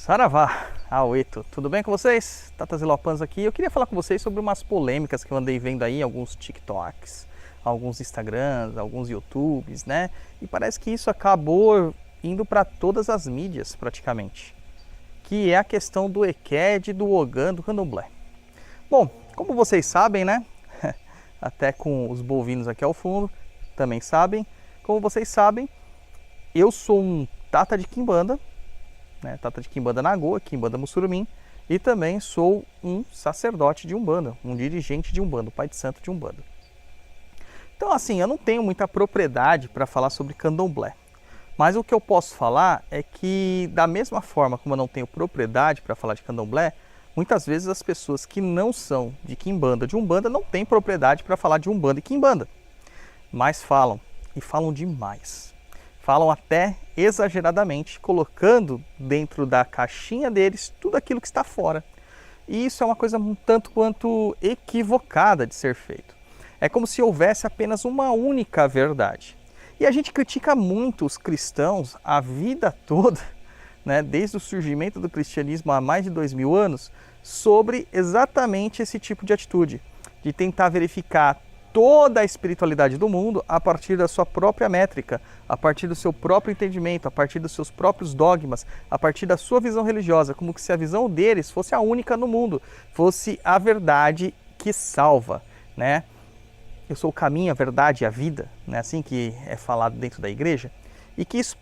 Saravá, Aueto, tudo bem com vocês? Tatas e Lopans aqui. Eu queria falar com vocês sobre umas polêmicas que eu andei vendo aí, alguns TikToks, alguns Instagrams, alguns YouTubes, né? E parece que isso acabou indo para todas as mídias praticamente, que é a questão do EQED, do Ogã, do Candomblé. Bom, como vocês sabem, né? Até com os bovinos aqui ao fundo, também sabem. Como vocês sabem, eu sou um Tata de Quimbanda, né? Tata de Quimbanda Nagô, Quimbanda Mussurumim, e também sou um sacerdote de Umbanda, um dirigente de Umbanda, um pai de santo de Umbanda. Então, assim, eu não tenho muita propriedade para falar sobre Candomblé, mas o que eu posso falar é que, da mesma forma como eu não tenho propriedade para falar de Candomblé, muitas vezes as pessoas que não são de Quimbanda, de Umbanda, não têm propriedade para falar de Umbanda e Quimbanda, mas falam, e falam demais. Falam até exageradamente, colocando dentro da caixinha deles tudo aquilo que está fora. E isso é uma coisa um tanto quanto equivocada de ser feito. É como se houvesse apenas uma única verdade. E a gente critica muito os cristãos a vida toda, né, desde o surgimento do cristianismo há mais de 2000 anos, sobre exatamente esse tipo de atitude, de tentar verificar toda a espiritualidade do mundo a partir da sua própria métrica, a partir do seu próprio entendimento, a partir dos seus próprios dogmas, a partir da sua visão religiosa, como se a visão deles fosse a única no mundo, fosse a verdade que salva, né? Eu sou o caminho, a verdade e a vida, né? Assim que é falado dentro da igreja, e que isso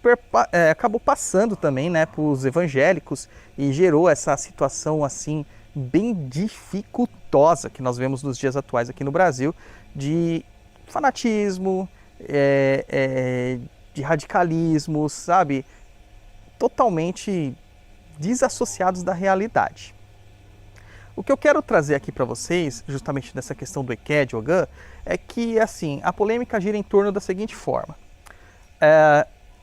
acabou passando também, né, para os evangélicos e gerou essa situação assim bem dificultosa que nós vemos nos dias atuais aqui no Brasil, de fanatismo, de radicalismo, sabe? Totalmente desassociados da realidade. O que eu quero trazer aqui para vocês, justamente nessa questão do EQED, Ogã, é que assim, a polêmica gira em torno da seguinte forma.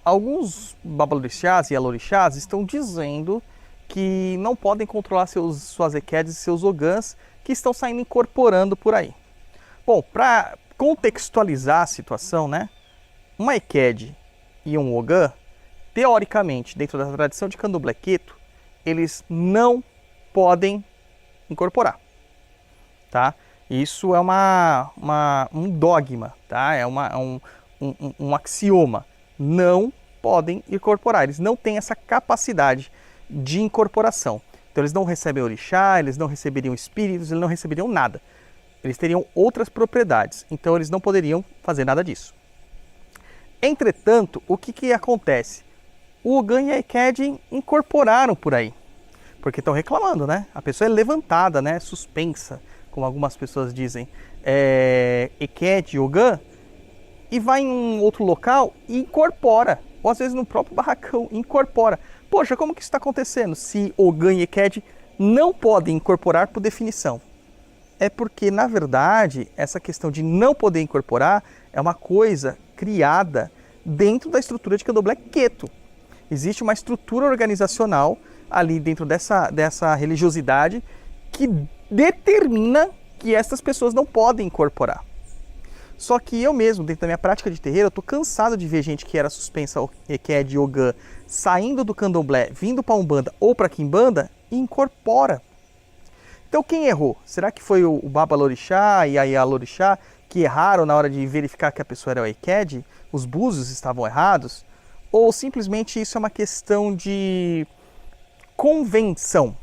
Alguns babalorixás e alorixás estão dizendo que não podem controlar suas EQEDs e seus Ogãs que estão saindo incorporando por aí. Bom, para contextualizar a situação, né? Uma EQED e um Ogã, teoricamente, dentro da tradição de Candomblé Queto, eles não podem incorporar, tá? Isso é um dogma, tá? É um axioma. Não podem incorporar, eles não têm essa capacidade de incorporação. Então eles não recebem orixá, eles não receberiam espíritos, eles não receberiam nada. Eles teriam outras propriedades, então eles não poderiam fazer nada disso. Entretanto, o que acontece? O Ogã e a EQED incorporaram por aí, porque estão reclamando, né? A pessoa é levantada, né? Suspensa, como algumas pessoas dizem, EQED, Ogã, e vai em um outro local e incorpora, ou às vezes no próprio barracão, incorpora. Poxa, como que isso está acontecendo se Ogã e EQED não podem incorporar por definição? É porque, na verdade, essa questão de não poder incorporar é uma coisa criada dentro da estrutura de Candomblé Queto. Existe uma estrutura organizacional ali dentro dessa religiosidade que determina que essas pessoas não podem incorporar. Só que eu mesmo, dentro da minha prática de terreiro, eu estou cansado de ver gente que era suspensa ao EQED, Ogã, saindo do Candomblé, vindo para Umbanda ou para Quimbanda e incorpora. Então quem errou? Será que foi o babalorixá e a ialorixá que erraram na hora de verificar que a pessoa era o EQED? Os búzios estavam errados? Ou simplesmente isso é uma questão de convenção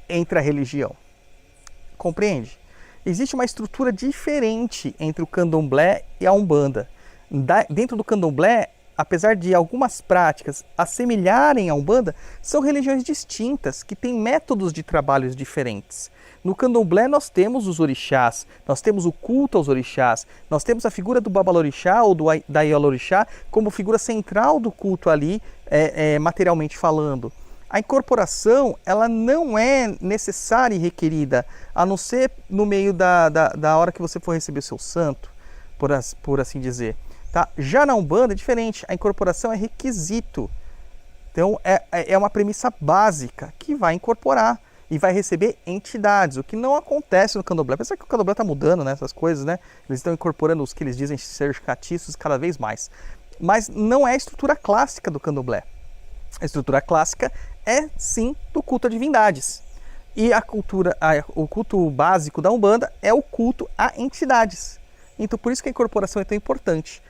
entre a religião? Compreende? Existe uma estrutura diferente entre o Candomblé e a Umbanda. Dentro do Candomblé, apesar de algumas práticas assemelharem à Umbanda, são religiões distintas, que têm métodos de trabalhos diferentes. No Candomblé nós temos os orixás, nós temos o culto aos orixás, nós temos a figura do babalorixá ou da ialorixá como figura central do culto ali, materialmente falando. A incorporação, ela não é necessária e requerida, a não ser no meio da hora que você for receber o seu santo, por assim dizer. Tá? Já na Umbanda é diferente, a incorporação é requisito. Então é uma premissa básica que vai incorporar e vai receber entidades, o que não acontece no Candomblé. Apesar que o Candomblé está mudando, né, essas coisas, né? Eles estão incorporando os que eles dizem ser catiços cada vez mais. Mas não é a estrutura clássica do Candomblé. A estrutura clássica é sim do culto a divindades. E o culto básico da Umbanda é o culto a entidades. Então por isso que a incorporação é tão importante.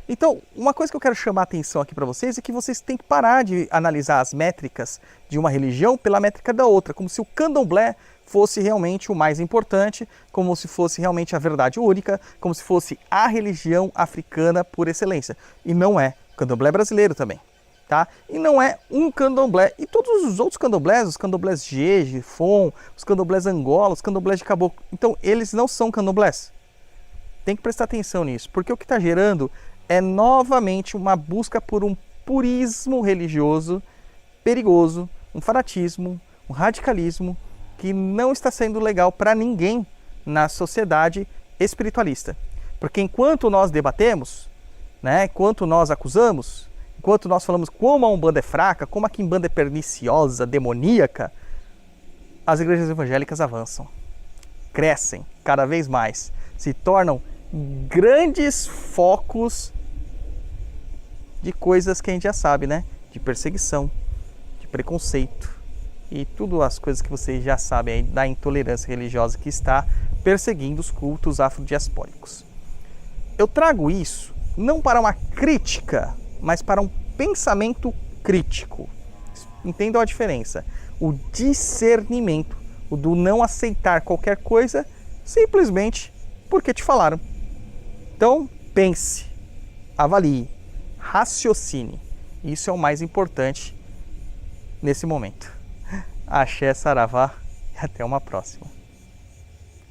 Então, uma coisa que eu quero chamar a atenção aqui para vocês é que vocês têm que parar de analisar as métricas de uma religião pela métrica da outra, como se o candomblé fosse realmente o mais importante, como se fosse realmente a verdade única, como se fosse a religião africana por excelência. E não é. O candomblé é brasileiro também. Tá? E não é um candomblé. E todos os outros candomblés, os candomblés Jeje, Fon, os candomblés Angola, os candomblés de Caboclo, então eles não são candomblés. Tem que prestar atenção nisso, porque o que está gerando é novamente uma busca por um purismo religioso perigoso, um fanatismo, um radicalismo que não está sendo legal para ninguém na sociedade espiritualista. Porque enquanto nós debatemos, né, enquanto nós acusamos, enquanto nós falamos como a Umbanda é fraca, como a Quimbanda é perniciosa, demoníaca, as igrejas evangélicas avançam, crescem cada vez mais, se tornam grandes focos de coisas que a gente já sabe, né? De perseguição, de preconceito e tudo as coisas que vocês já sabem aí da intolerância religiosa que está perseguindo os cultos afrodiaspóricos. Eu trago isso não para uma crítica, mas para um pensamento crítico. Entendam a diferença. O discernimento, o do não aceitar qualquer coisa simplesmente porque te falaram. Então, pense, avalie, raciocine. Isso é o mais importante nesse momento. Axé, saravá e até uma próxima.